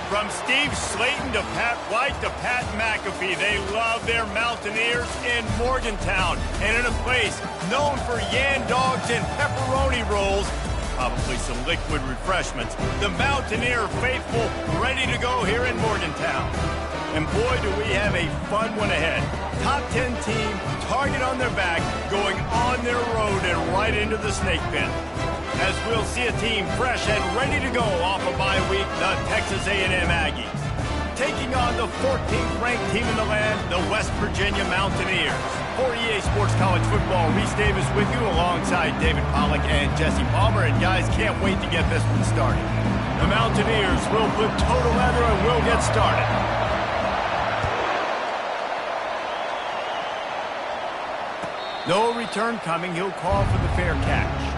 From Steve Slayton to Pat White to Pat McAfee, they love their Mountaineers in Morgantown. And in a place known for yan dogs and pepperoni rolls, probably some liquid refreshments, the Mountaineer faithful ready to go here in Morgantown. And boy, do we have a fun one ahead. Top 10 team, target on their back, going on their road and right into the snake pit. As we'll see a team fresh and ready to go off a bye week, the Texas A&M Aggies. Taking on the 14th ranked team in the land, the West Virginia Mountaineers. For EA Sports College Football, Reese Davis with you alongside David Pollack and Jesse Palmer. And guys, can't wait to get this one started. The Mountaineers will put total leather and we'll get started. No return coming. He'll call for the fair catch.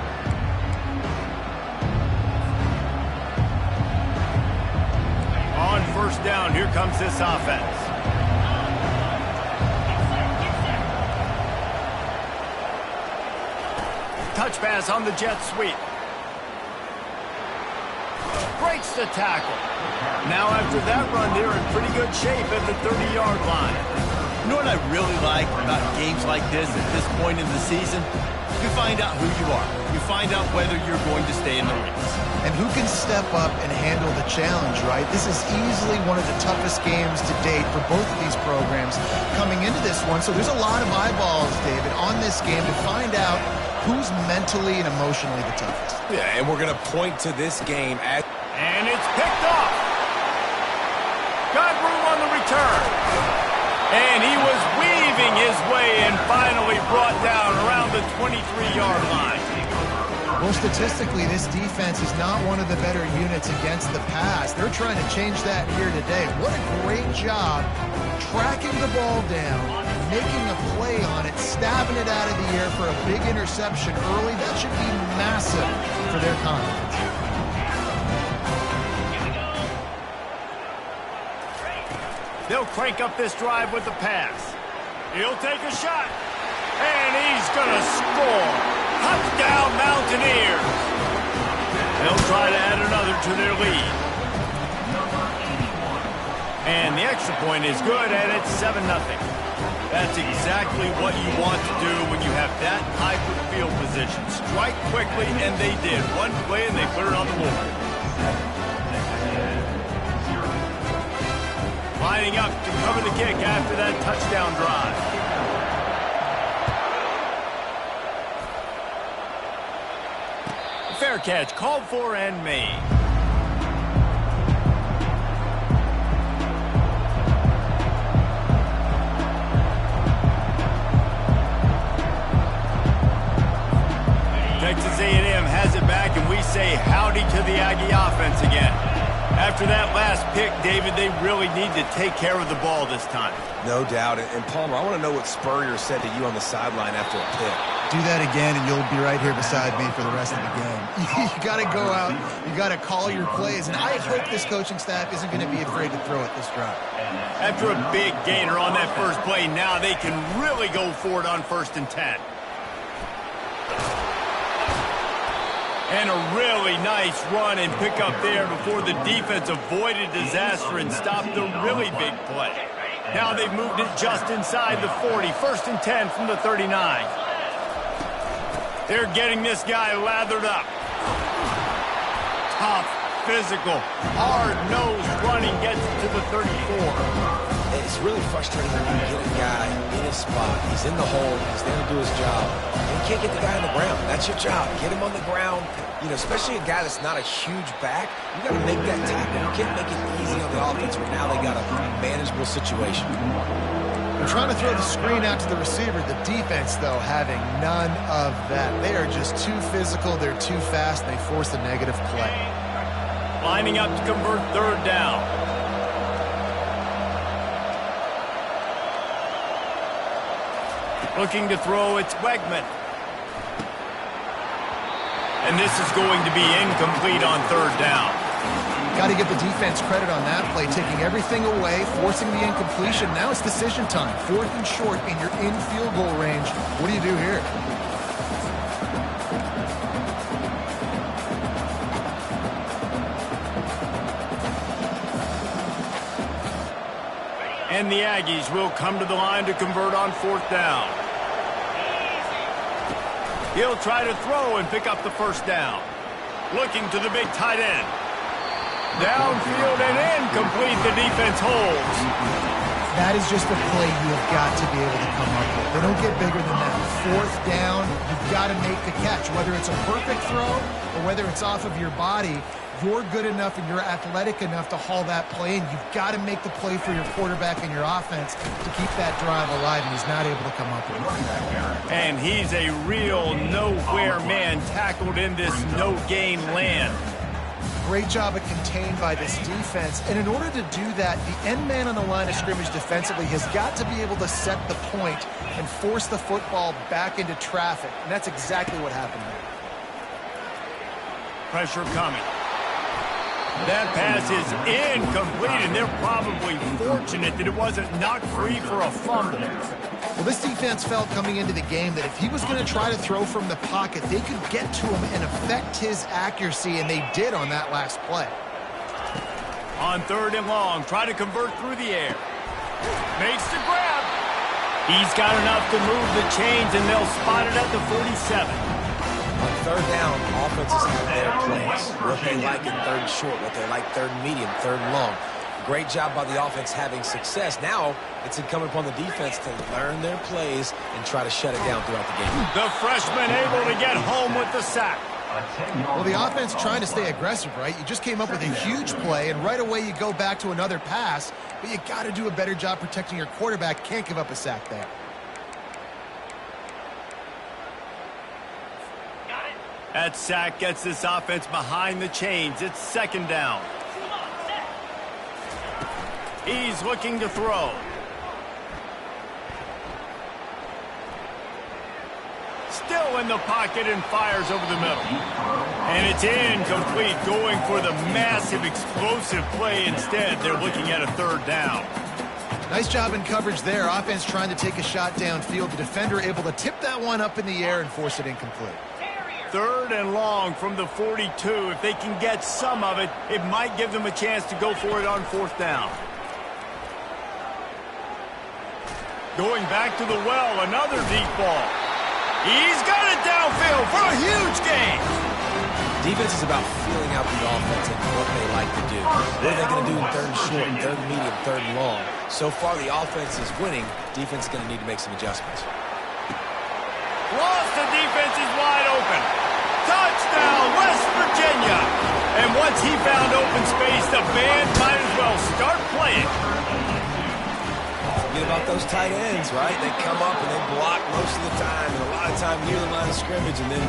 On first down, here comes this offense. Touch pass on the jet sweep. Breaks the tackle. Now after that run, they're in pretty good shape at the 30-yard line. You know what I really like about games like this at this point in the season? You find out who you are. You find out whether you're going to stay in the race. And who can step up and handle the challenge, right? This is easily one of the toughest games to date for both of these programs coming into this one. So there's a lot of eyeballs, David, on this game to find out who's mentally and emotionally the toughest. Yeah, and we're going to point to this game as... And it's picked off. Got room on the return. And he was weaving his way and finally brought down around the 23-yard line. Well, statistically, this defense is not one of the better units against the pass. They're trying to change that here today. What a great job tracking the ball down, making a play on it, stabbing it out of the air for a big interception early. That should be massive for their confidence. They'll crank up this drive with the pass. He'll take a shot. And he's going to score. Touchdown, Mountaineers. They'll try to add another to their lead. And the extra point is good, and it's 7-0. That's exactly what you want to do when you have that type of field position. Strike quickly, and they did. One play, and they put it on the board. Lining up to cover the kick after that touchdown drive. Fair catch called for and made. Texas A&M has it back, and we say howdy to the Aggie offense again. After that last pick, David, they really need to take care of the ball this time. No doubt. And Palmer, I want to know what Spurrier said to you on the sideline after a pick. Do that again, and you'll be right here beside me for the rest of the game. You got to go out. You got to call your plays. And I hope this coaching staff isn't going to be afraid to throw it this drive. After a big gainer on that first play, now they can really go for it on 1st and 10. And a really nice run and pick up there before the defense avoided disaster and stopped the really big play. Now they've moved it just inside the 40. 1st and 10 from the 39. They're getting this guy lathered up. Tough, physical, hard-nosed running gets to the 34. It's really frustrating when you get a guy in his spot. He's in the hole. He's there to do his job. And you can't get the guy on the ground. That's your job. Get him on the ground. You know, especially a guy that's not a huge back. You got to make that tackle. You can't make it easy on the offense, but now they got a manageable situation. They're trying to throw the screen out to the receiver. The defense, though, having none of that. They are just too physical. They're too fast. They force a negative play. Lining up to convert 3rd down. Looking to throw, it's Wegman. And this is going to be incomplete on 3rd down. Got to give the defense credit on that play, taking everything away, forcing the incompletion. Now it's decision time. 4th and short, and you're in field goal range. What do you do here? And the Aggies will come to the line to convert on 4th down. He'll try to throw and pick up the 1st down. Looking to the big tight end. Downfield and incomplete. The defense holds. That is just a play you have got to be able to come up with. They don't get bigger than that. 4th down, you've got to make the catch. Whether it's a perfect throw or whether it's off of your body, you're good enough and you're athletic enough to haul that play in. You've got to make the play for your quarterback and your offense to keep that drive alive, and he's not able to come up with it. And he's a real nowhere man tackled in this no-gain land. Great job of contained by this defense. And in order to do that, the end man on the line of scrimmage defensively has got to be able to set the point and force the football back into traffic. And that's exactly what happened there. Pressure coming. That pass is incomplete, and they're probably fortunate that it wasn't knocked free for a fumble. Well, this defense felt coming into the game that if he was going to try to throw from the pocket, they could get to him and affect his accuracy, and they did on that last play. On 3rd and long, try to convert through the air. Makes the grab. He's got enough to move the chains, and they'll spot it at the 47. On 3rd down, offenses have their plays. What they like in 3rd and short, what they like 3rd and medium, 3rd and long. Great job by the offense having success. Now it's incumbent upon the defense to learn their plays and try to shut it down throughout the game. The freshman able to get home with the sack. Well, the offense trying to stay aggressive, right? You just came up with a huge play, and right away you go back to another pass, but you got to do a better job protecting your quarterback. Can't give up a sack there. That sack gets this offense behind the chains. It's 2nd down. He's looking to throw. Still in the pocket and fires over the middle. And it's incomplete, going for the massive explosive play instead. They're looking at a 3rd down. Nice job in coverage there. Offense trying to take a shot downfield. The defender able to tip that one up in the air and force it incomplete. 3rd and long from the 42. If they can get some of it, it might give them a chance to go for it on 4th down. Going back to the well, another deep ball. He's got it downfield for a huge gain. Defense is about feeling out the offense and what they like to do. What are they going to do in 3rd and short, 3rd and medium, 3rd and long? So far, the offense is winning. Defense is going to need to make some adjustments. Lost, the defense is wide open. Touchdown, West Virginia. And once he found open space, the band might as well start playing. Forget about those tight ends, right? They come up and they block most of the time, and a lot of time near the line of scrimmage, and then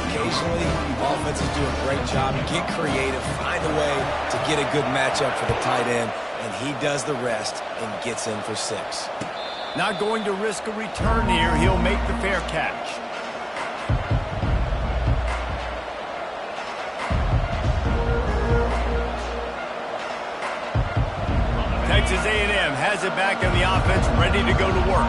occasionally offenses do a great job. Get creative, find a way to get a good matchup for the tight end, and he does the rest and gets in for 6. Not going to risk a return here. He'll make the fair catch. Texas A&M has it back on the offense, ready to go to work.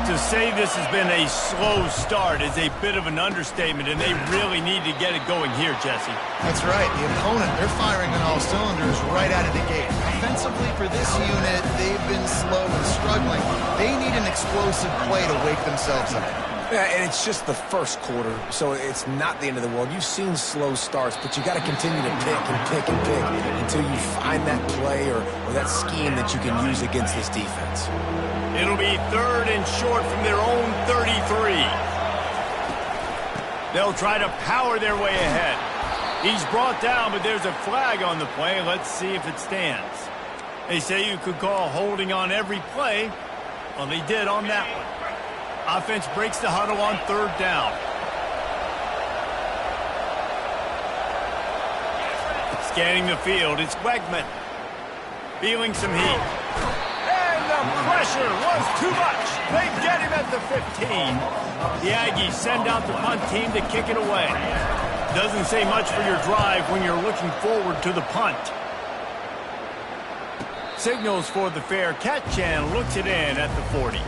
To say this has been a slow start is a bit of an understatement, and they really need to get it going here, Jesse. That's right. The opponent, they're firing on all cylinders right out of the gate. Offensively for this unit, they've been slow and struggling. They need an explosive play to wake themselves up. Yeah, and it's just the 1st quarter, so it's not the end of the world. You've seen slow starts, but you got to continue to pick and pick and pick until you find that play or that scheme that you can use against this defense. It'll be 3rd and short from their own 33. They'll try to power their way ahead. He's brought down, but there's a flag on the play. Let's see if it stands. They say you could call holding on every play. Well, they did on that one. Offense breaks the huddle on 3rd down. Scanning the field, it's Wegman. Feeling some heat. And the pressure was too much. They get him at the 15. The Aggies send out the punt team to kick it away. Doesn't say much for your drive when you're looking forward to the punt. Signals for the fair catch and looks it in at the 40.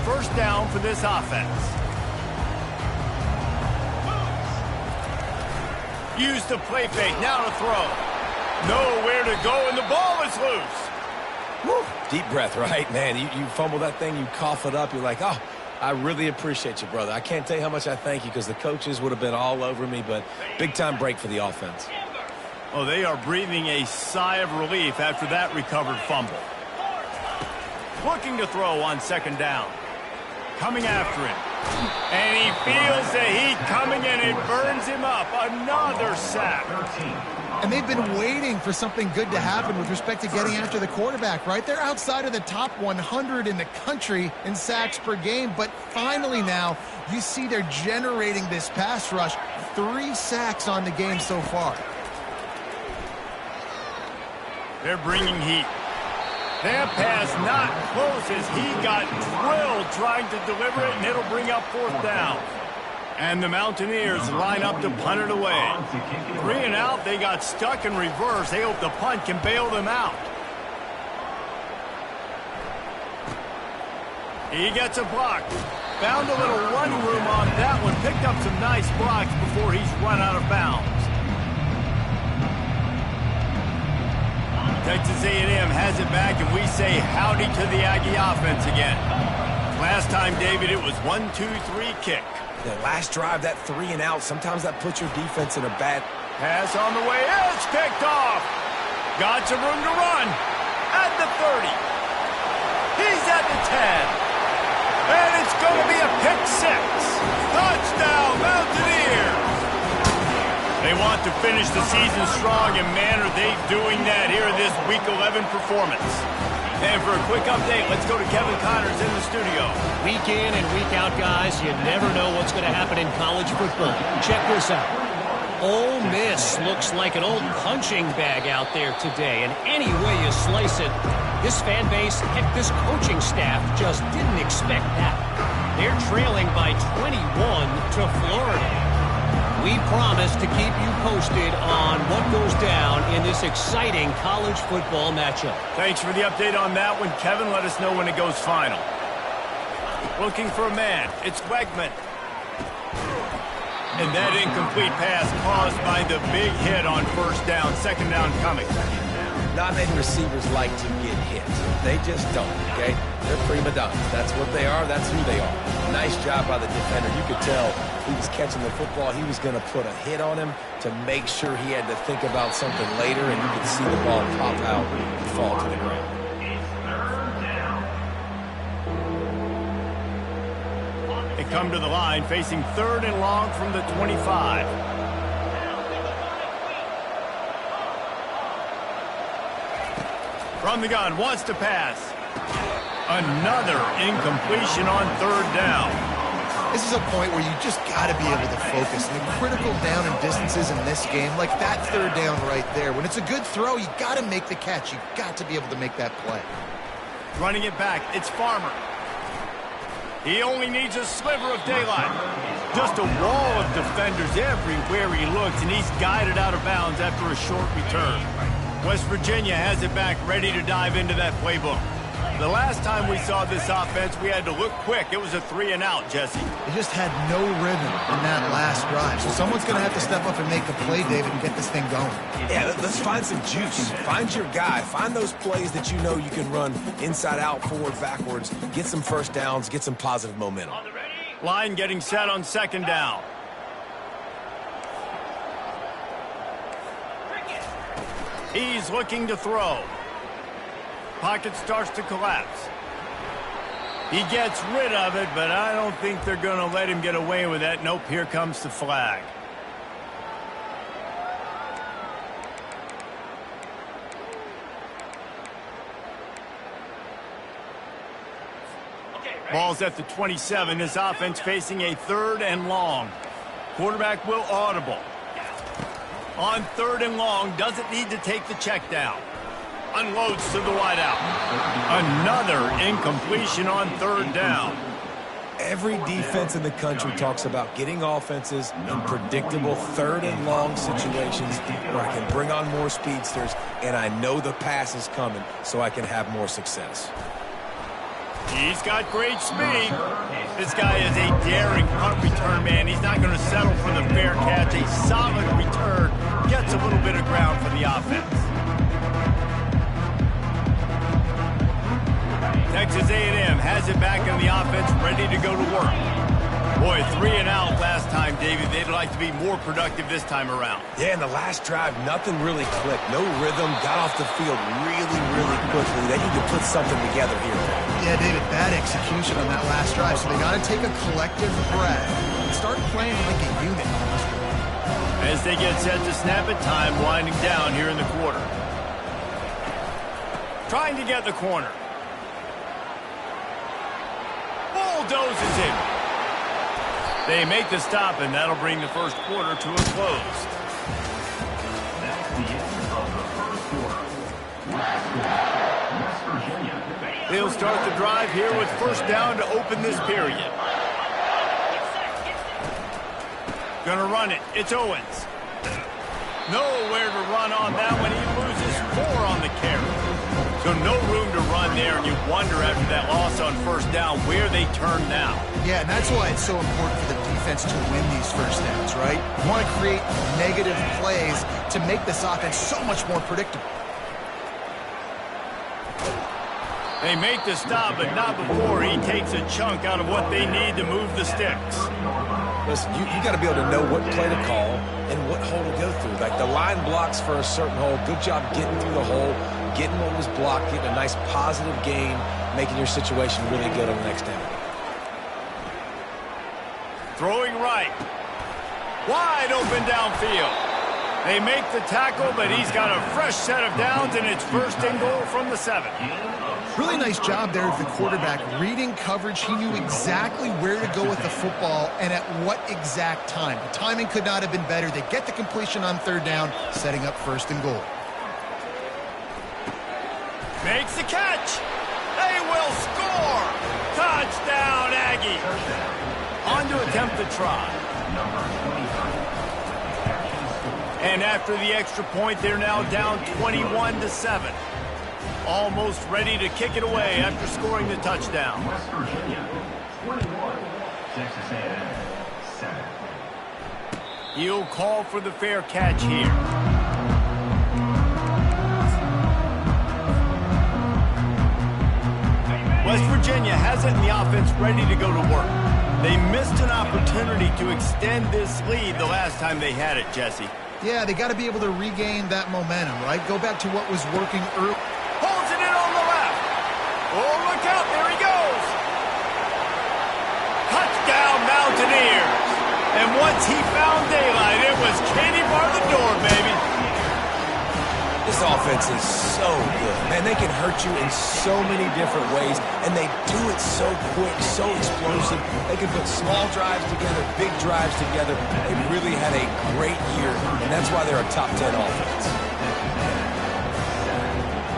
1st down for this offense. Use the play fake, now to throw. Nowhere to go, and the ball is loose. Woo. Deep breath, right, man? You fumble that thing, you cough it up, you're like, oh, I really appreciate you, brother. I can't tell you how much I thank you because the coaches would have been all over me, but big-time break for the offense. Oh, they are breathing a sigh of relief after that recovered fumble. Looking to throw on second down. Coming after him. And he feels the heat coming, and it burns him up. Another sack. And they've been waiting for something good to happen with respect to getting after the quarterback, right? They're outside of the top 100 in the country in sacks per game, but finally now you see they're generating this pass rush. 3 sacks on the game so far. They're bringing heat. That pass not close as he got drilled trying to deliver it, and it'll bring up 4th down. And the Mountaineers line up to punt it away. 3 and out, they got stuck in reverse. They hope the punt can bail them out. He gets a block. Found a little run room on that one. Picked up some nice blocks before he's run out of bounds. Texas A&M has it back, and we say howdy to the Aggie offense again. Last time, David, it was 1-2-3 kick. The last drive, that 3 and out, sometimes that puts your defense in a bad... Pass on the way. It's picked off. Got some room to run. At the 30. He's at the 10. And it's going to be a pick 6. Touchdown, Mountaineers. They want to finish the season strong, and man, are they doing that here in this Week 11 performance. And for a quick update, let's go to Kevin Connors in the studio. Week in and week out, guys, you never know what's going to happen in college football. Check this out. Ole Miss looks like an old punching bag out there today, and any way you slice it, this fan base, heck, this coaching staff just didn't expect that. They're trailing by 21 to Florida. We promise to keep you posted on what goes down in this exciting college football matchup. Thanks for the update on that one, Kevin. Let us know when it goes final. Looking for a man. It's Wegman. And that incomplete pass caused by the big hit on 1st down. 2nd down coming. Not many receivers like to get hit. They just don't, okay? They're prima donnas. That's what they are. That's who they are. Nice job by the defender. You could tell he was catching the football. He was going to put a hit on him to make sure he had to think about something later, and you could see the ball pop out and fall to the ground. They come to the line facing 3rd and long from the 25. From the gun, wants to pass. Another incompletion on 3rd down. This is a point where you just got to be able to focus. And the critical down and distances in this game, like that 3rd down right there. When it's a good throw, you got to make the catch. You got to be able to make that play. Running it back, it's Farmer. He only needs a sliver of daylight. Just a wall of defenders everywhere he looks, and he's guided out of bounds after a short return. West Virginia has it back, ready to dive into that playbook. The last time we saw this offense, we had to look quick. It was a 3 and out, Jesse. They just had no rhythm in that last drive. So someone's going to have to step up and make the play, David, and get this thing going. Yeah, let's find some juice. Find your guy. Find those plays that you know you can run inside out, forward, backwards. Get some 1st downs. Get some positive momentum. Line getting set on 2nd down. He's looking to throw. Pocket starts to collapse. He gets rid of it, but I don't think they're going to let him get away with that. Nope, here comes the flag. Ball's at the 27. This offense facing a 3rd and long. Quarterback will audible. On 3rd and long, doesn't need to take the check down. Unloads to the wideout. Another incompletion on 3rd down. Every defense in the country talks about getting offenses in predictable 3rd and long situations where I can bring on more speedsters and I know the pass is coming so I can have more success. He's got great speed. This guy is a daring punt return man. He's not going to settle for the fair catch. A solid return. Gets a little bit of ground for the offense. 3 and out last time, David. They'd like to be more productive this time around. Yeah, in the last drive, nothing really clicked. No rhythm, got off the field really, really quickly. They need to put something together here. Yeah, David, bad execution on that last drive, so they got to take a collective breath and start playing like a unit on this one. As they get set to snap it, time winding down here in the quarter. Trying to get the corner. Bulldozes it. They make the stop, and that'll bring the first quarter to a close. That's the end of the first quarter. West Virginia. They'll start the drive here with first down to open this period. Gonna run it. It's Owens. Nowhere to run on that one. He loses 4 on the carry. So no room to run there, and you wonder after that loss on first down where they turn now. Yeah, and that's why it's so important for the defense to win these first downs, right? You want to create negative plays to make this offense so much more predictable. They make the stop, but not before he takes a chunk out of what they need to move the sticks. Listen, you got to be able to know what play to call and what hole to go through. Like the line blocks for a certain hole. Good job getting through the hole, getting what was blocked, getting a nice positive gain, making your situation really good on the next down. Throwing right. Wide open downfield. They make the tackle, but he's got a fresh set of downs, and it's first and goal from the 7. Really nice job there of the quarterback. Reading coverage, he knew exactly where to go with the football and at what exact time. The timing could not have been better. They get the completion on third down, setting up first and goal. Makes the catch. They will score. Touchdown, Aggie. On to attempt the try. And after the extra point, they're now down 21-7. Almost ready to kick it away after scoring the touchdown. West Virginia, 21. Texas A&M, 7. He'll call for the fair catch here. West Virginia has it in the offense ready to go to work. They missed an opportunity to extend this lead the last time they had it, Jesse. Yeah, they got to be able to regain that momentum, right? Go back to what was working early. Holds it in on the left. Oh, look out. There he goes. Touchdown, Mountaineers. And once he found daylight, it was Katie bar the door, baby. This offense is so good. Man, they can hurt you in so many different ways, and they do it so quick, so explosive. They can put small drives together, big drives together. They really had a great year, and that's why they're a top 10 offense.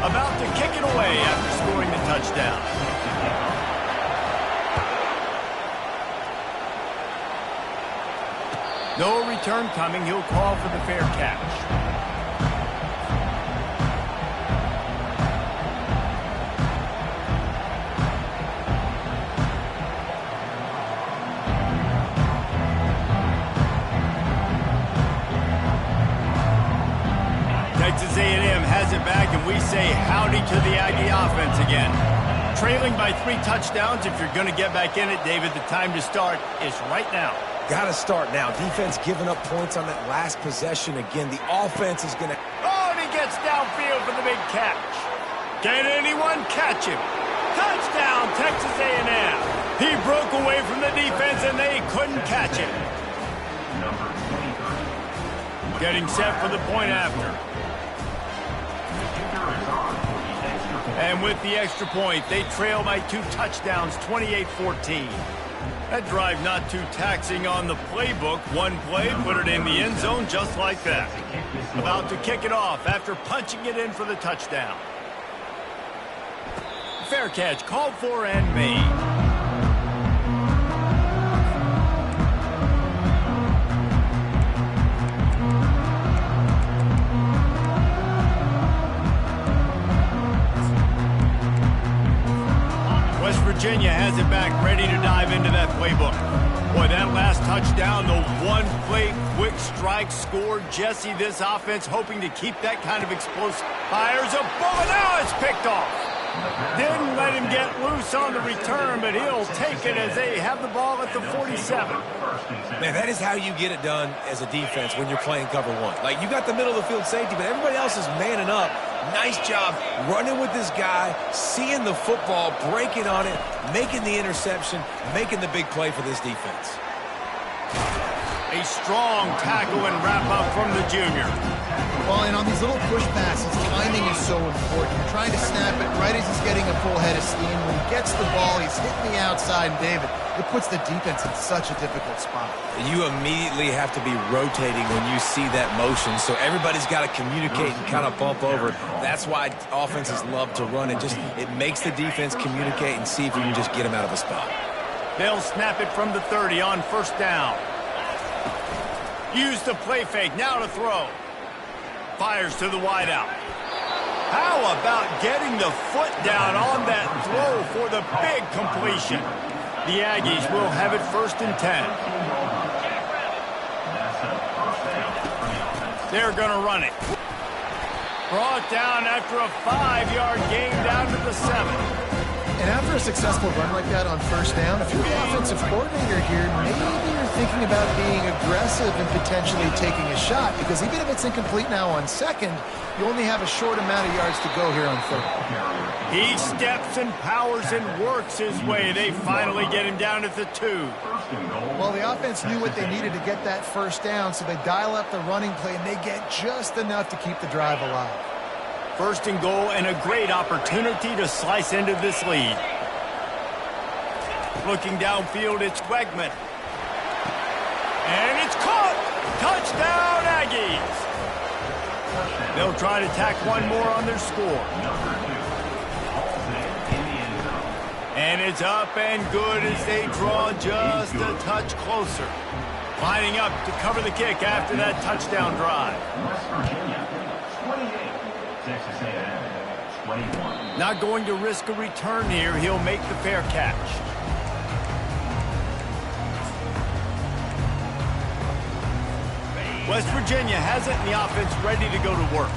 About to kick it away after scoring the touchdown. No return coming. He'll call for the fair catch. Texas A&M has it back, and we say howdy to the Aggie offense again. Trailing by 3 touchdowns. If you're going to get back in it, David, the time to start is right now. Got to start now. Defense giving up points on that last possession. Again, the offense is going to... Oh, and he gets downfield for the big catch. Can anyone catch him? Touchdown, Texas A&M. He broke away from the defense, and they couldn't catch him. Getting set for the point after. And with the extra point, they trail by 2 touchdowns, 28-14. That drive not too taxing on the playbook. One play, put it in the end zone just like that. About to kick it off after punching it in for the touchdown. Fair catch called for and made. Virginia has it back, ready to dive into that playbook. Boy, that last touchdown, the one play quick strike scored. Jesse, this offense hoping to keep that kind of explosive. Fires a bullet. Now it's picked off. Didn't let him get loose on the return, but he'll take it as they have the ball at the 47. Man, that is how you get it done as a defense when you're playing cover one. Like, you got the middle of the field safety, but everybody else is manning up. Nice job running with this guy, seeing the football, breaking on it, making the interception, making the big play for this defense. A strong tackle and wrap-up from the junior. Well, and on these little push passes, timing is so important. You're trying to snap it right as he's getting a full head of steam. When he gets the ball, he's hitting the outside, and David, it puts the defense in such a difficult spot. You immediately have to be rotating when you see that motion, so everybody's got to communicate and kind of bump over. That's why offenses love to run it. It makes the defense communicate and see if you can just get them out of a spot. They'll snap it from the 30 on first down. Use the play fake, now to throw. Fires to the wideout. How about getting the foot down on that throw for the big completion? The Aggies will have it 1st and 10. They're going to run it. Brought down after a 5-yard gain down to the 7. And after a successful run like that on first down, if you're the offensive coordinator here, maybe you're thinking about being aggressive and potentially taking a shot, because even if it's incomplete now on second, you only have a short amount of yards to go here on third. He steps and powers and works his way. They finally get him down at the 2. Well, the offense knew what they needed to get that first down, so they dial up the running play, and they get just enough to keep the drive alive. 1st and goal, and a great opportunity to slice into this lead. Looking downfield, it's Wegman. And it's caught! Touchdown, Aggies! They'll try to tack one more on their score. And it's up and good as they draw just a touch closer. Lining up to cover the kick after that touchdown drive. West Virginia, 28. Texas A&M, 21. Not going to risk a return here. He'll make the fair catch. West Virginia has it, and the offense ready to go to work.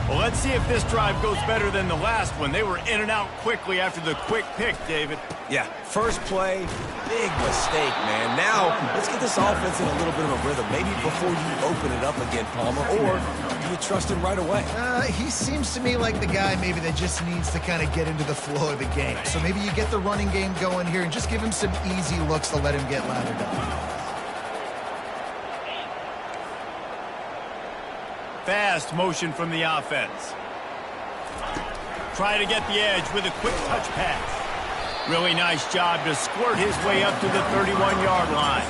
Well, let's see if this drive goes better than the last one. They were in and out quickly after the quick pick, David. Yeah, first play, big mistake, man. Now, let's get this offense in a little bit of a rhythm. Maybe before you open it up again, Palmer, or do you trust him right away? He seems to me like the guy maybe that just needs to kind of get into the flow of the game. So maybe you get the running game going here and just give him some easy looks to let him get lathered up. Fast motion from the offense. Try to get the edge with a quick touch pass. Really nice job to squirt his way up to the 31-yard line.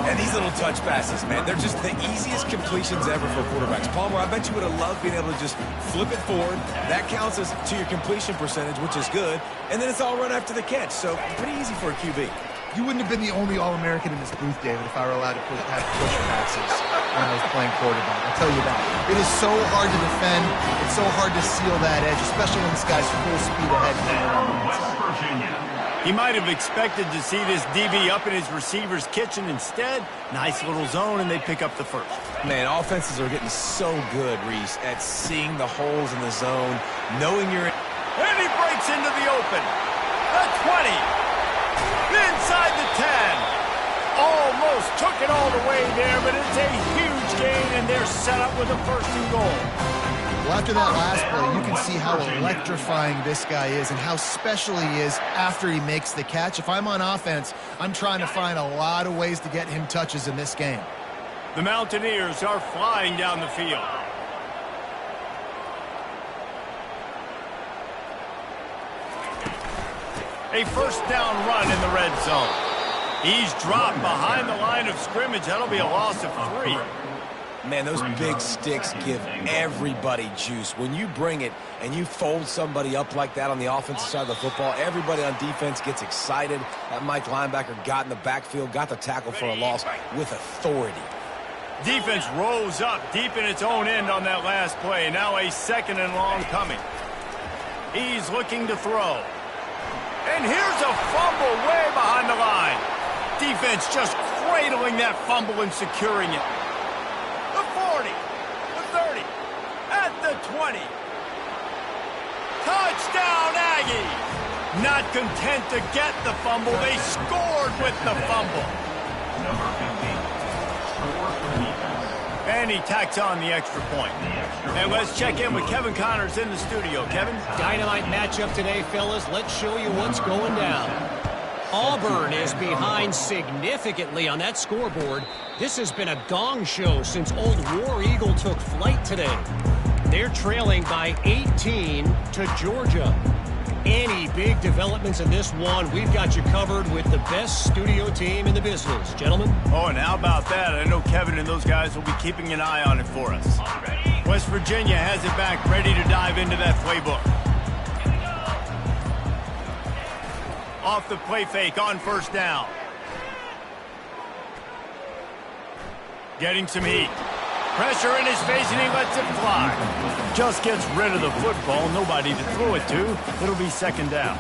And these little touch passes, man, they're just the easiest completions ever for quarterbacks. Palmer, I bet you would have loved being able to just flip it forward. That counts as to your completion percentage, which is good. And then it's all run after the catch, so pretty easy for a QB. You wouldn't have been the only All-American in this booth, David, if I were allowed to have push passes when I was playing quarterback. I'll tell you that. It is so hard to defend. It's so hard to seal that edge, especially when this guy's full speed ahead. West Virginia. He might have expected to see this DB up in his receiver's kitchen. Instead, nice little zone, and they pick up the first. Man, offenses are getting so good, Reese, at seeing the holes in the zone, knowing you're in. And he breaks into the open. The 20. Inside the 10. Almost took it all the way there, but it's a huge gain, and they're set up with a 1st and goal. Well, after that last play, you can see how electrifying this guy is and how special he is after he makes the catch. If I'm on offense, I'm trying to find a lot of ways to get him touches in this game. The Mountaineers are flying down the field. A 1st down run in the red zone. He's dropped behind the line of scrimmage. That'll be a loss of 3. Man, those big sticks give everybody juice. When you bring it and you fold somebody up like that on the offensive side of the football, everybody on defense gets excited. That Mike linebacker got in the backfield, got the tackle for a loss with authority. Defense rose up deep in its own end on that last play. Now a 2nd and long coming. He's looking to throw. And here's a fumble way behind the line. Defense just cradling that fumble and securing it. The 40, the 30, at the 20. Touchdown, Aggie! Not content to get the fumble, they scored with the fumble. Number 15. Score for the defense. And he tacks on the extra point. And let's check in with Kevin Connors in the studio. Kevin? Dynamite matchup today, fellas. Let's show you what's going down. Auburn is behind significantly on that scoreboard. This has been a gong show since Old War Eagle took flight today. They're trailing by 18 to Georgia. Any big developments in this one, we've got you covered with the best studio team in the business. Gentlemen? Oh, and how about that? I know Kevin and those guys will be keeping an eye on it for us. West Virginia has it back, ready to dive into that playbook. Off the play fake on first down. Getting some heat. Pressure in his face, and he lets it fly. Just gets rid of the football. Nobody to throw it to. It'll be second down.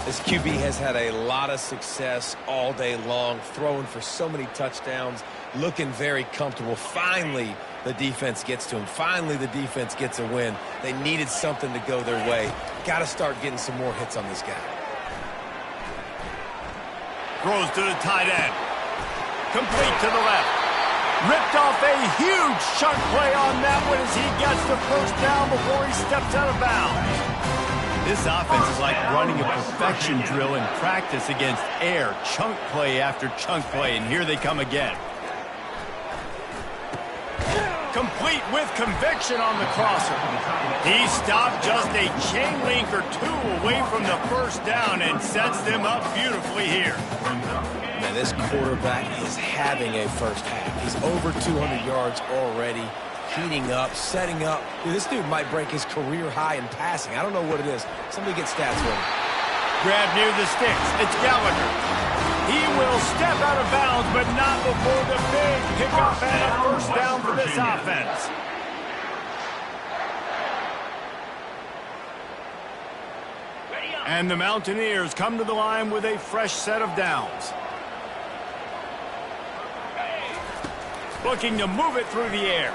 This QB has had a lot of success all day long, throwing for so many touchdowns, looking very comfortable. Finally, the defense gets to him. Finally, the defense gets a win. They needed something to go their way. Got to start getting some more hits on this guy. Throws to the tight end. Complete to the left. Ripped off a huge chunk play on that one as he gets the first down before he steps out of bounds. This offense is like running a perfection drill in practice against air. Chunk play after chunk play, and here they come again. Complete with conviction on the crosser. He stopped just a chain link or two away from the first down and sets them up beautifully here. Man, this quarterback is having a first half. He's over 200 yards already, heating up, setting up. Dude, this dude might break his career high in passing. I don't know what it is. Somebody get stats for him. Grab near the sticks. It's Gallagher. He will step out of bounds, but not before the big pickup and a first down for this offense. And the Mountaineers come to the line with a fresh set of downs. Looking to move it through the air.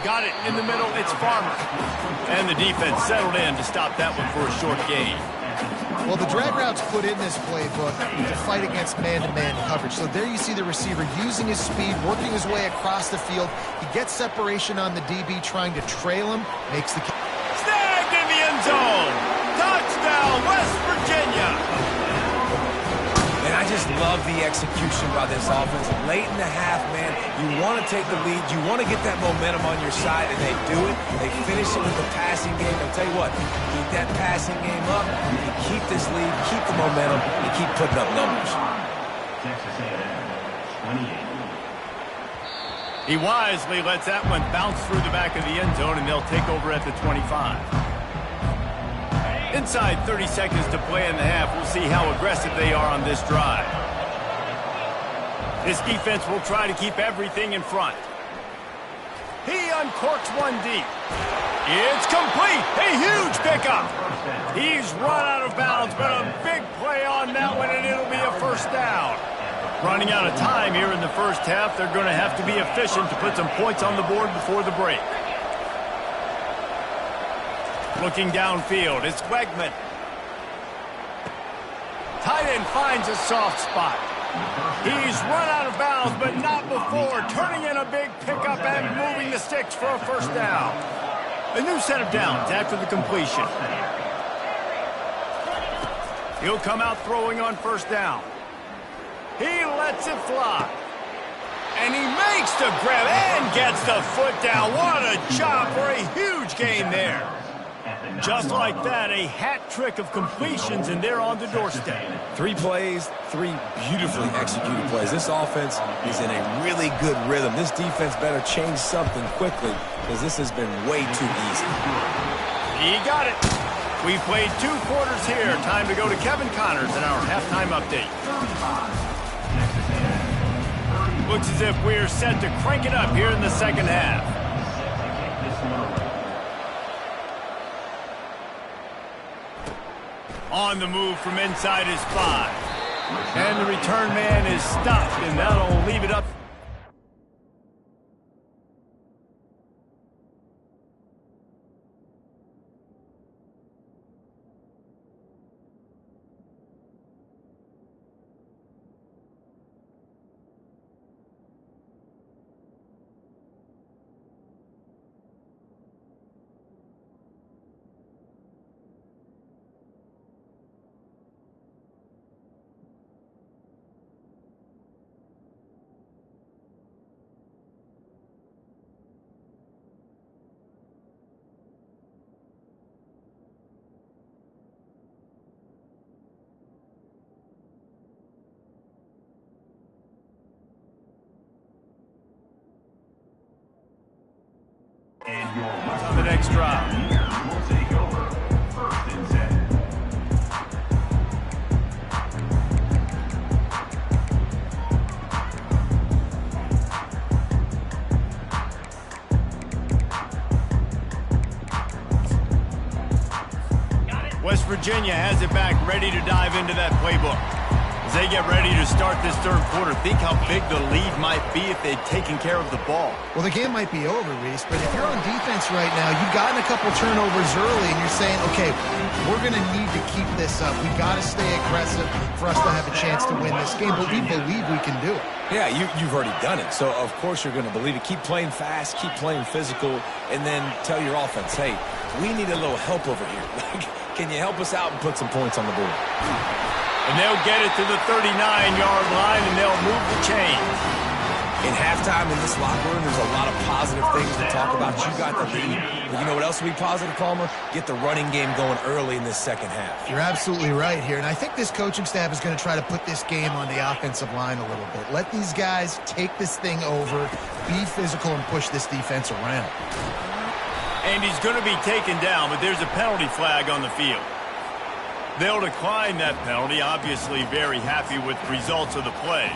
Got it in the middle. It's Farmer. And the defense settled in to stop that one for a short gain. Well, the drag routes put in this playbook to fight against man-to-man coverage. So there you see the receiver using his speed, working his way across the field. He gets separation on the DB, trying to trail him, makes the catch. Snagged in the end zone. Touchdown, West Virginia. And I just love the execution by this offense. Late in the half, man, you want to take the lead. You want to get that momentum on your side, and they do it. They finish it with the passing game. I'll tell you what, keep that passing game up. You keep this lead, keep the momentum, and keep putting up numbers. Texas A&M, 28. He wisely lets that one bounce through the back of the end zone, and they'll take over at the 25. Inside 30 seconds to play in the half. We'll see how aggressive they are on this drive. This defense will try to keep everything in front. He uncorks one deep. It's complete. A huge pickup. He's run out of bounds, but a big play on that one, and it'll be a first down. Running out of time here in the first half. They're going to have to be efficient to put some points on the board before the break. Looking downfield, it's Wegman. Tight end finds a soft spot. He's run out of bounds, but not before. Turning in a big pickup and moving the sticks for a first down. A new set of downs after the completion. He'll come out throwing on first down. He lets it fly. And he makes the grab and gets the foot down. What a job for a huge gain there. Just like that, a hat trick of completions, and they're on the doorstep. 3 plays, 3 beautifully executed plays. This offense is in a really good rhythm. This defense better change something quickly because this has been way too easy. He got it. We played 2 quarters here. Time to go to Kevin Connors in our halftime update. Looks as if we're set to crank it up here in the second half. On the move from inside his 5. And the return man is stopped, and that'll leave it up. On the next drive. Will take over 1st and 10. West Virginia has it back, ready to dive into that playbook. As they get ready to start this third quarter, think how big the lead might be if they'd taken care of the ball. Well, the game might be over, Reese, but if you're on defense right now, you've gotten a couple turnovers early, and you're saying, okay, we're going to need to keep this up. We got to stay aggressive for us to have a chance to win this game, but we believe we can do it. Yeah, you've already done it, so of course you're going to believe it. Keep playing fast, keep playing physical, and then tell your offense, hey, we need a little help over here. Can you help us out and put some points on the board? And they'll get it to the 39-yard line, and they'll move the chains. In halftime in this locker room, there's a lot of positive things to talk about. You got the lead. But you know what else will be positive, Palmer? Get the running game going early in this second half. You're absolutely right here, and I think this coaching staff is going to try to put this game on the offensive line a little bit. Let these guys take this thing over, be physical, and push this defense around. And he's going to be taken down, but there's a penalty flag on the field. They'll decline that penalty, obviously very happy with the results of the play.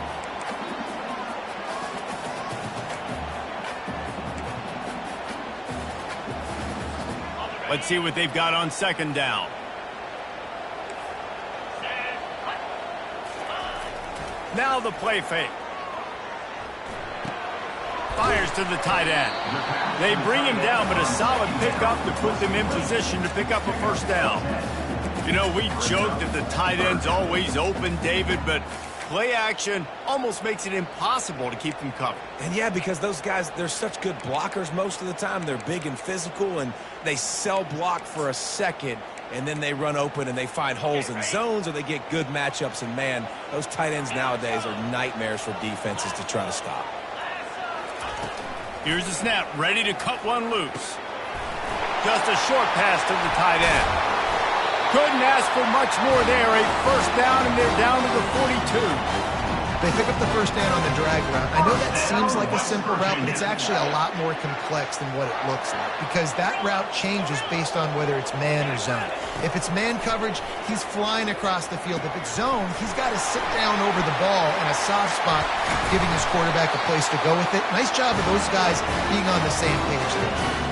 Let's see what they've got on second down. Now the play fake. Fires to the tight end. They bring him down, but a solid pickup to put them in position to pick up a first down. You know, we joked that the tight end's always open, David, but play action almost makes it impossible to keep them covered. And yeah, because those guys, they're such good blockers most of the time. They're big and physical, and they sell block for a second, and then they run open and they find holes in zones, or they get good matchups. And man, those tight ends nowadays are nightmares for defenses to try to stop. Here's the snap, ready to cut one loose. Just a short pass to the tight end. Couldn't ask for much more there. A first down, and they're down to the 42. They pick up the first down on the drag route. I know that seems like a simple route, but it's actually a lot more complex than what it looks like, because that route changes based on whether it's man or zone. If it's man coverage, he's flying across the field. If it's zone, he's got to sit down over the ball in a soft spot, giving his quarterback a place to go with it. Nice job of those guys being on the same page there.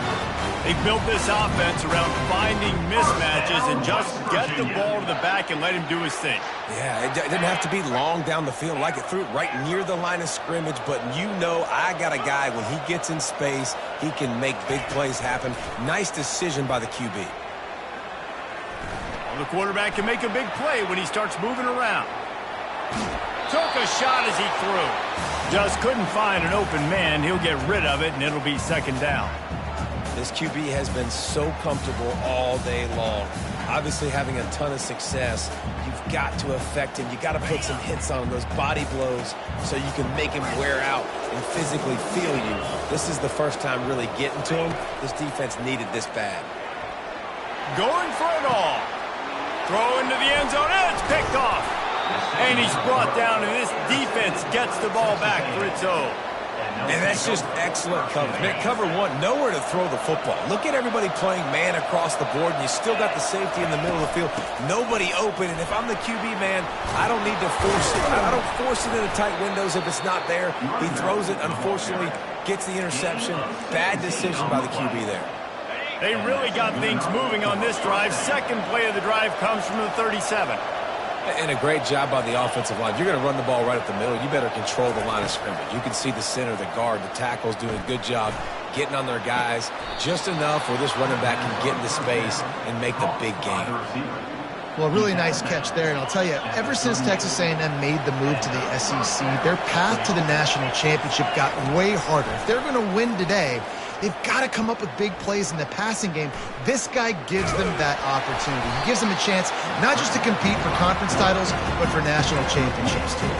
They built this offense around finding mismatches and just get the ball to the back and let him do his thing. Yeah, it didn't have to be long down the field. Like, it threw it right near the line of scrimmage, but you know I got a guy, when he gets in space, he can make big plays happen. Nice decision by the QB. Well, the quarterback can make a big play when he starts moving around. Took a shot as he threw. Just couldn't find an open man. He'll get rid of it, and it'll be second down. This QB has been so comfortable all day long. Obviously having a ton of success. You've got to affect him. You've got to put some hits on him, those body blows, so you can make him wear out and physically feel you. This is the first time really getting to him. This defense needed this bad. Going for it all. Throw into the end zone, and it's picked off. And he's brought down, and this defense gets the ball back for its own. And that's just excellent coverage. Man, cover one, nowhere to throw the football. Look at everybody playing man across the board, and you still got the safety in the middle of the field. Nobody open, and if I'm the QB, man, I don't need to force it. I don't force it into tight windows if it's not there. He throws it, unfortunately, gets the interception. Bad decision by the QB there. They really got things moving on this drive. Second play of the drive comes from the 37. And a great job by the offensive line. If you're going to run the ball right up the middle, you better control the line of scrimmage. You can see the center, the guard, the tackles doing a good job getting on their guys just enough where this running back can get into space and make the big game. Well, really nice catch there, and I'll tell you, ever since Texas A&M made the move to the SEC, their path to the national championship got way harder. If they're going to win today, they've got to come up with big plays in the passing game. This guy gives them that opportunity. He gives them a chance not just to compete for conference titles, but for national championships too.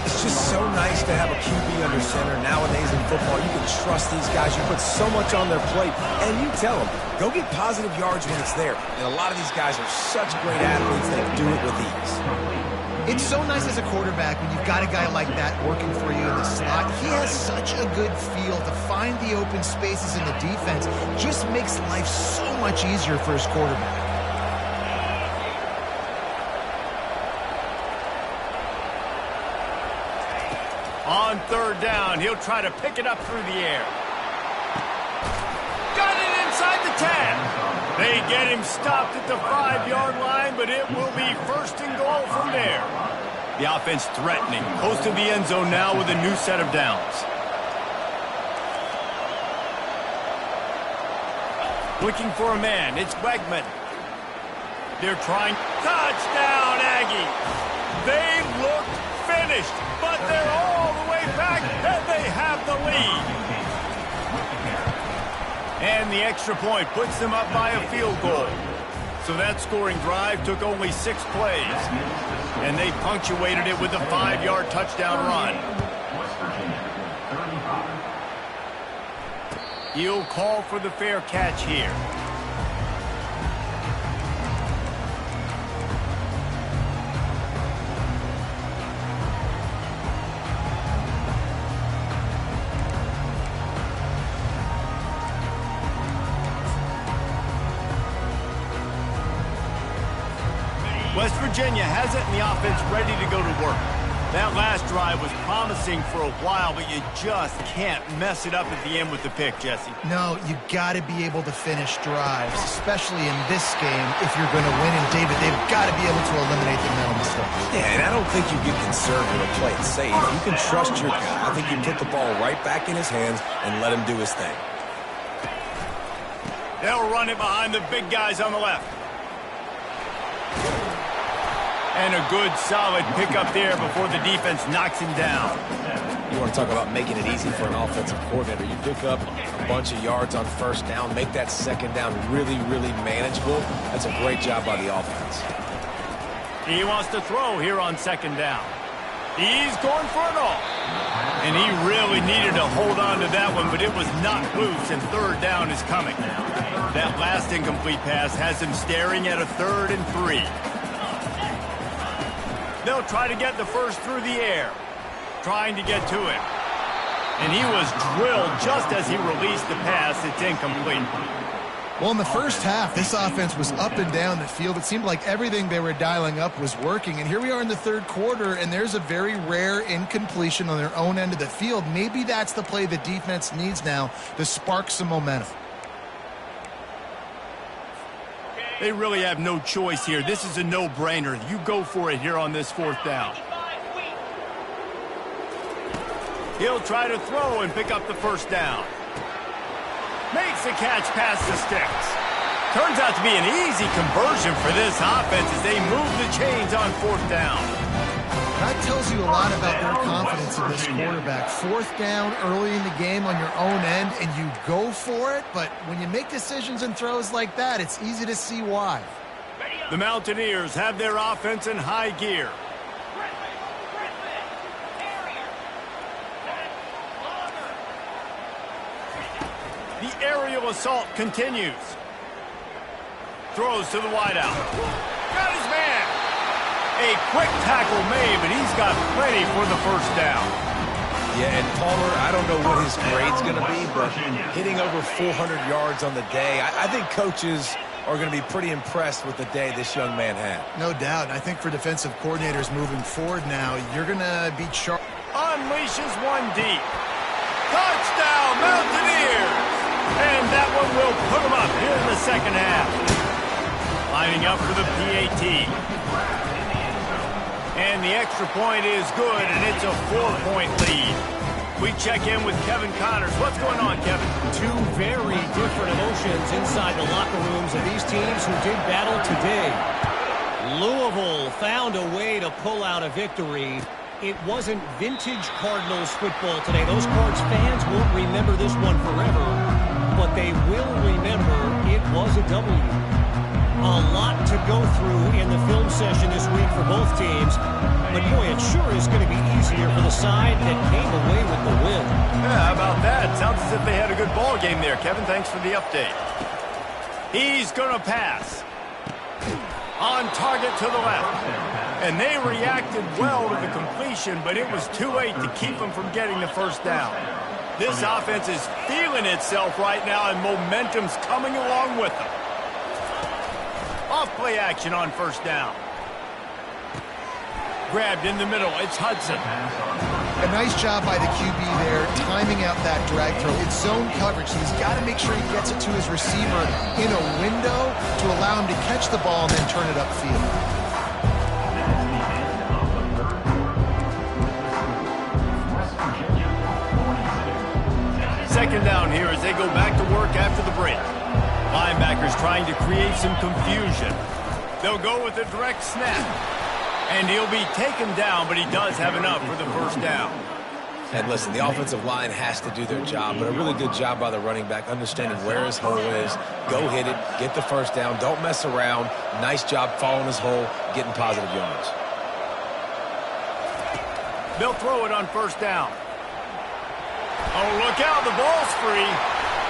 It's just so nice to have a QB under center nowadays in football. You can trust these guys. You put so much on their plate, and you tell them, go get positive yards when it's there. And a lot of these guys are such great athletes, they do it with ease. It's so nice as a quarterback when you've got a guy like that working for you in the slot. He has such a good feel to find the open spaces in the defense. Just makes life so much easier for his quarterback. On third down, he'll try to pick it up through the air. Got it inside the 10. They get him stopped at the 5-yard line, but it will be first and goal from there. The offense threatening. Close to the end zone now with a new set of downs. Looking for a man. It's Wegman. They're trying. Touchdown, Aggie. They look finished, but they're all the way back, and they have the lead. And the extra point puts them up by a field goal. So that scoring drive took only 6 plays. And they punctuated it with a 5-yard touchdown run. He'll call for the fair catch here. West Virginia has it and the offense ready to go to work. That last drive was promising for a while, but you just can't mess it up at the end with the pick, Jesse. No, you got to be able to finish drives, especially in this game if you're going to win. And, David, they've got to be able to eliminate the mental mistakes. Yeah, and I don't think you get conservative or play it safe. You can trust your guy. I think you put the ball right back in his hands and let him do his thing. They'll run it behind the big guys on the left. And a good, solid pickup there before the defense knocks him down. You want to talk about making it easy for an offensive coordinator. You pick up a bunch of yards on first down, make that second down really, really manageable. That's a great job by the offense. He wants to throw here on second down. He's going for it all. And he really needed to hold on to that one, but it was not loose, and third down is coming. That last incomplete pass has him staring at a 3rd and 3. They'll try to get the first through the air. Trying to get to it. And he was drilled just as he released the pass. It's incomplete. Well, in the first half, this offense was up and down the field. It seemed like everything they were dialing up was working. And here we are in the third quarter, and there's a very rare incompletion on their own end of the field. Maybe that's the play the defense needs now to spark some momentum. They really have no choice here. This is a no-brainer. You go for it here on this 4th down. He'll try to throw and pick up the first down. Makes the catch past the sticks. Turns out to be an easy conversion for this offense as they move the chains on 4th down. That tells you a lot about their confidence in this quarterback. 4th down early in the game on your own end, and you go for it, but when you make decisions and throws like that, it's easy to see why. The Mountaineers have their offense in high gear. The aerial assault continues. Throws to the wideout. Got his man. A quick tackle made, but he's got plenty for the first down. Yeah, and Palmer, I don't know what his grade's going to be, but hitting over 400 yards on the day, I think coaches are going to be pretty impressed with the day this young man had. No doubt. I think for defensive coordinators moving forward now, you're going to be charged. Unleashes one deep. Touchdown, Mountaineers! And that one will put them up here in the second half. Lining up for the PAT. And the extra point is good, and it's a 4-point lead. We check in with Kevin Connors. What's going on, Kevin? Two very different emotions inside the locker rooms of these teams who did battle today. Louisville found a way to pull out a victory. It wasn't vintage Cardinals football today. Those Cards fans won't remember this one forever, but they will remember it was a W. A lot to go through in the film session this week for both teams. But, boy, it sure is going to be easier for the side that came away with the win. Yeah, how about that? Sounds as if they had a good ball game there, Kevin. Thanks for the update. He's going to pass. On target to the left. And they reacted well to the completion, but it was too late to keep them from getting the first down. This offense is feeling itself right now, and momentum's coming along with them. Off-play action on first down. Grabbed in the middle. It's Hudson. A nice job by the QB there, timing out that drag throw. It's zone coverage, so he's got to make sure he gets it to his receiver in a window to allow him to catch the ball and then turn it upfield. Second down here as they go back to work after the break. Linebackers trying to create some confusion. They'll go with a direct snap. And he'll be taken down, but he does have enough for the first down. And listen, the offensive line has to do their job, but a really good job by the running back, understanding where his hole is. Go hit it, get the first down, don't mess around. Nice job following his hole, getting positive yards. They'll throw it on first down. Oh, look out, the ball's free.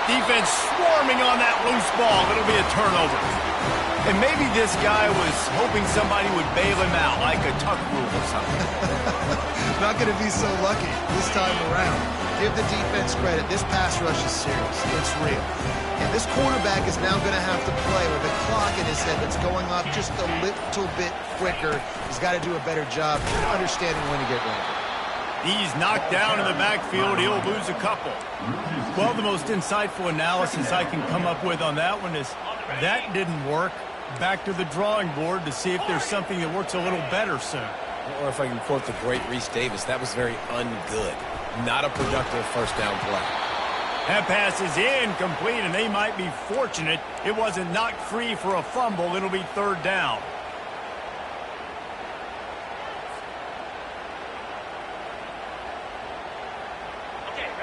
Defense swarming on that loose ball. It'll be a turnover. And maybe this guy was hoping somebody would bail him out, like a tuck rule or something. Not going to be so lucky this time around. Give the defense credit. This pass rush is serious. It's real. And this quarterback is now going to have to play with a clock in his head that's going off just a little bit quicker. He's got to do a better job understanding when to get ready. He's knocked down in the backfield. He'll lose a couple. Well, the most insightful analysis I can come up with on that one is that didn't work. Back to the drawing board to see if there's something that works a little better soon. Or if I can quote the great Reese Davis, that was very ungood. Not a productive first down play. That pass is incomplete, and they might be fortunate it wasn't knocked free for a fumble. It'll be third down.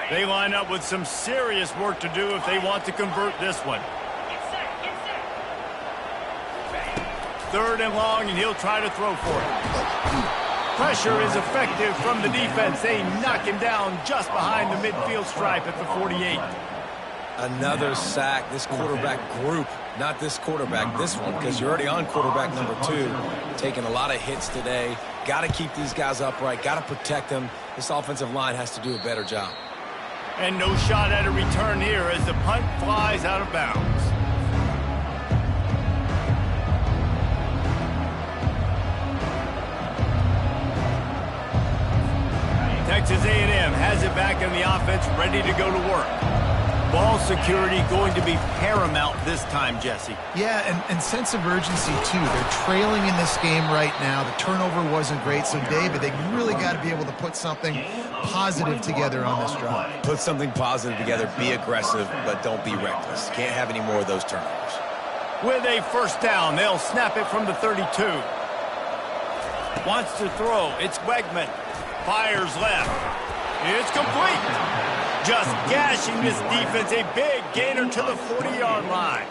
They line up with some serious work to do if they want to convert this one. Third and long, and he'll try to throw for it. Pressure is effective from the defense. They knock him down just behind the midfield stripe at the 48. Another sack. This quarterback group, not this quarterback, this one, because you're already on quarterback number 2. Taking a lot of hits today. Got to keep these guys upright. Got to protect them. This offensive line has to do a better job. And no shot at a return here as the punt flies out of bounds. Texas A&M has it back in the offense, ready to go to work. Ball security going to be paramount this time, Jesse. Yeah, and sense of urgency, too. They're trailing in this game right now. The turnover wasn't great, so, David, they really got to be able to put something positive together on this drive. Put something positive together, be aggressive, but don't be reckless. Can't have any more of those turnovers. With a first down, they'll snap it from the 32. Wants to throw. It's Wegman. Fires left. It's complete. Just gashing this defense. A big gainer to the 40-yard line.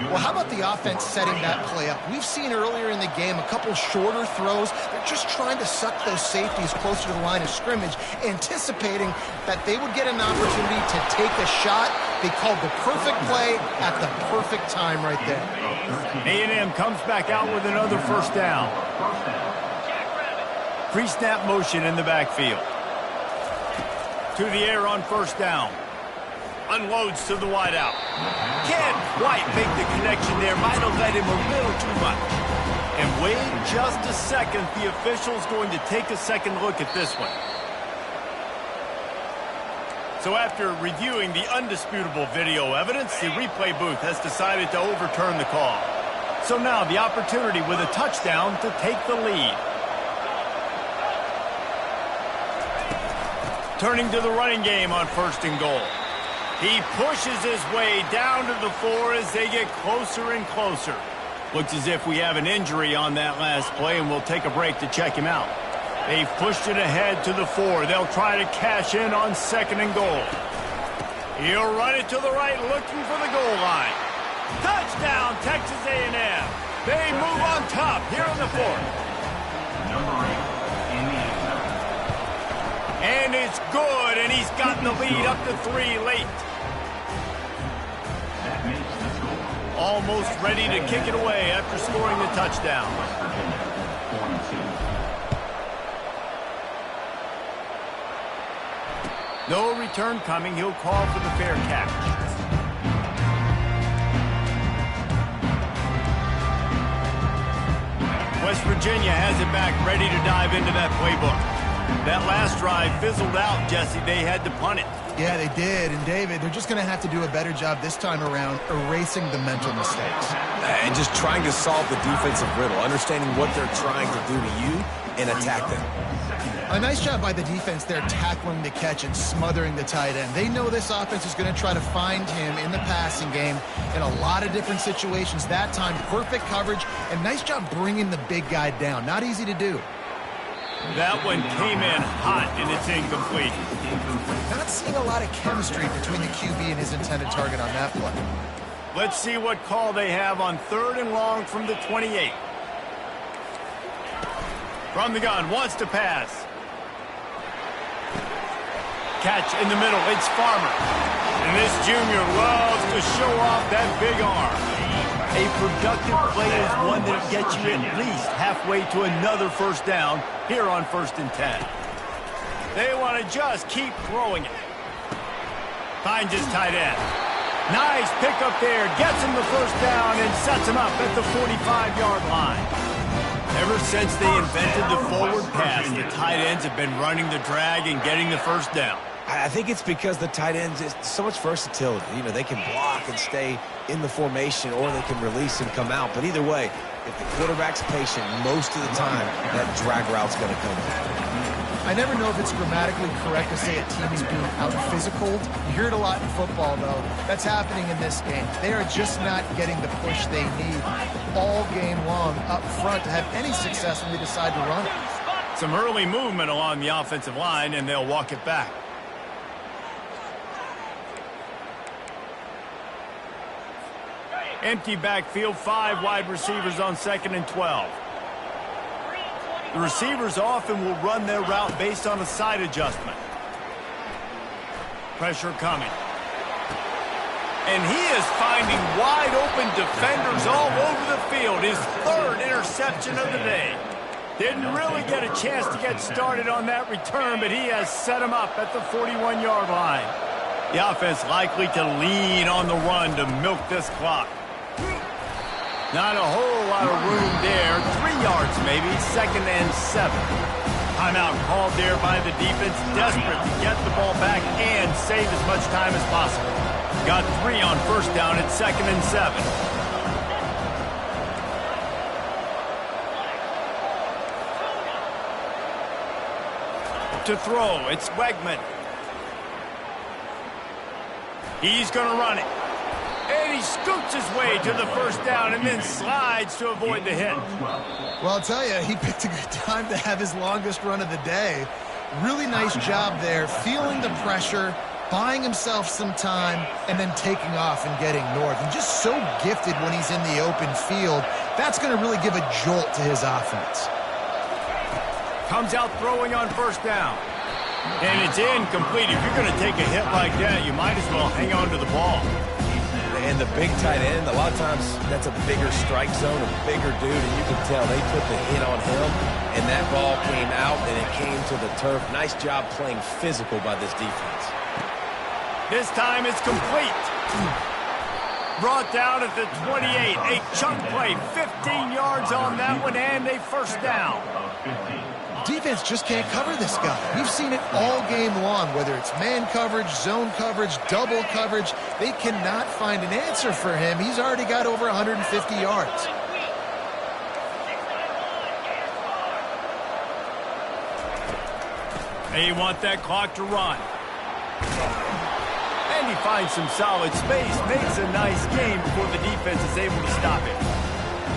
Well, how about the offense setting that play up? We've seen earlier in the game a couple shorter throws. They're just trying to suck those safeties closer to the line of scrimmage, anticipating that they would get an opportunity to take a shot. They called the perfect play at the perfect time right there. A&M comes back out with another first down. Pre-snap motion in the backfield. To the air on first down. Unloads to the wideout. Can't quite make the connection there. Might have led him a little too much. And wait just a second. The official's going to take a second look at this one. So after reviewing the undisputable video evidence, the replay booth has decided to overturn the call. So now the opportunity with a touchdown to take the lead. Turning to the running game on first and goal. He pushes his way down to the 4 as they get closer and closer. Looks as if we have an injury on that last play, and we'll take a break to check him out. They've pushed it ahead to the 4. They'll try to cash in on second and goal. He'll run it to the right, looking for the goal line. Touchdown, Texas A&M. They move on top here in the 4th. And it's good, and he's gotten the lead up to 3 late. Almost ready to kick it away after scoring the touchdown. No return coming. He'll call for the fair catch. West Virginia has it back, ready to dive into that playbook. That last drive fizzled out, Jesse. They had to punt it. Yeah, they did. And, David, they're just going to have to do a better job this time around erasing the mental mistakes. And just trying to solve the defensive riddle, understanding what they're trying to do to you and attack them. A nice job by the defense there tackling the catch and smothering the tight end. They know this offense is going to try to find him in the passing game in a lot of different situations. That time, perfect coverage, and nice job bringing the big guy down. Not easy to do. That one came in hot, and it's incomplete. Not seeing a lot of chemistry between the QB and his intended target on that play. Let's see what call they have on 3rd and long from the 28. From the gun, wants to pass. Catch in the middle, it's Farmer. And this junior loves to show off that big arm. A productive play is one that gets you at least halfway to another first down here on 1st and 10. They want to just keep throwing it. Finds his tight end. Nice pickup there. Gets him the first down and sets him up at the 45-yard line. Ever since they invented the forward pass, the tight ends have been running the drag and getting the first down. I think it's because the tight ends is so much versatility. You know, they can block and stay in the formation, or they can release and come out. But either way, if the quarterback's patient, most of the time, that drag route's going to come in. I never know if it's grammatically correct to say a team is being out-physical. You hear it a lot in football, though. That's happening in this game. They are just not getting the push they need all game long up front to have any success when they decide to run it. Some early movement along the offensive line, and they'll walk it back. Empty backfield, 5 wide receivers on 2nd and 12. The receivers often will run their route based on a side adjustment. Pressure coming. And he is finding wide open defenders all over the field. His 3rd interception of the day. Didn't really get a chance to get started on that return, but he has set him up at the 41-yard line. The offense likely to lean on the run to milk this clock. Not a whole lot of room there. 3 yards maybe, 2nd and 7. Timeout called there by the defense, desperate to get the ball back and save as much time as possible. Got 3 on 1st down at 2nd and 7. To throw, it's Wegman. He's going to run it. And he scoots his way to the first down and then slides to avoid the hit. Well, I'll tell you, he picked a good time to have his longest run of the day. Really nice job there, feeling the pressure, buying himself some time, and then taking off and getting north. And just so gifted when he's in the open field. That's going to really give a jolt to his offense. Comes out throwing on 1st down. And it's incomplete. If you're going to take a hit like that, you might as well hang on to the ball. And the big tight end, a lot of times that's a bigger strike zone, a bigger dude, and you can tell they put the hit on him, and that ball came out, and it came to the turf. Nice job playing physical by this defense. This time it's complete. Brought down at the 28. A chunk play, 15 yards on that one, and a 1st down. Defense just can't cover this guy. We've seen it all game long, whether it's man coverage, zone coverage, double coverage. They cannot find an answer for him. He's already got over 150 yards. They want that clock to run. And he finds some solid space, makes a nice game before the defense is able to stop it.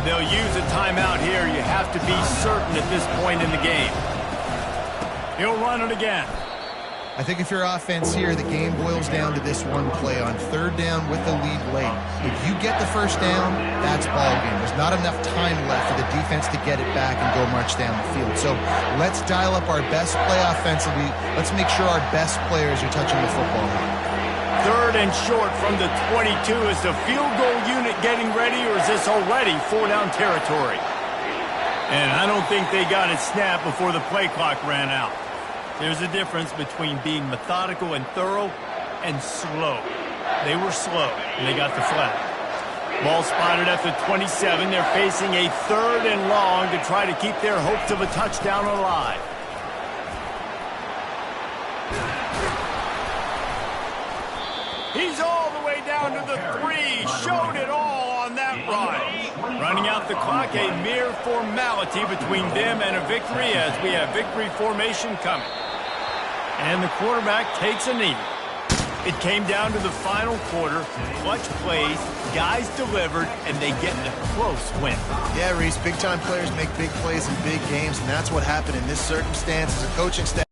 They'll use a timeout here. You have to be certain at this point in the game. He'll run it again. I think if you're offense here, the game boils down to this one play on 3rd down with the lead late. If you get the 1st down, that's ball game. There's not enough time left for the defense to get it back and go march down the field. So let's dial up our best play offensively. Let's make sure our best players are touching the football. 3rd and short from the 22. Is the field goal unit getting ready, or is this already 4-down territory? And I don't think they got it snapped before the play clock ran out. There's a difference between being methodical and thorough and slow. They were slow, and they got the flag. Ball spotted at the 27. They're facing a 3rd and long to try to keep their hopes of a touchdown alive. He's all the way down to the 3. Showed it all on that run. Running out the clock, a mere formality between them and a victory as we have victory formation coming. And the quarterback takes a knee. It came down to the final quarter. Clutch plays, guys delivered, and they get a close win. Yeah, Reese, big-time players make big plays in big games, and that's what happened in this circumstance as a coaching staff.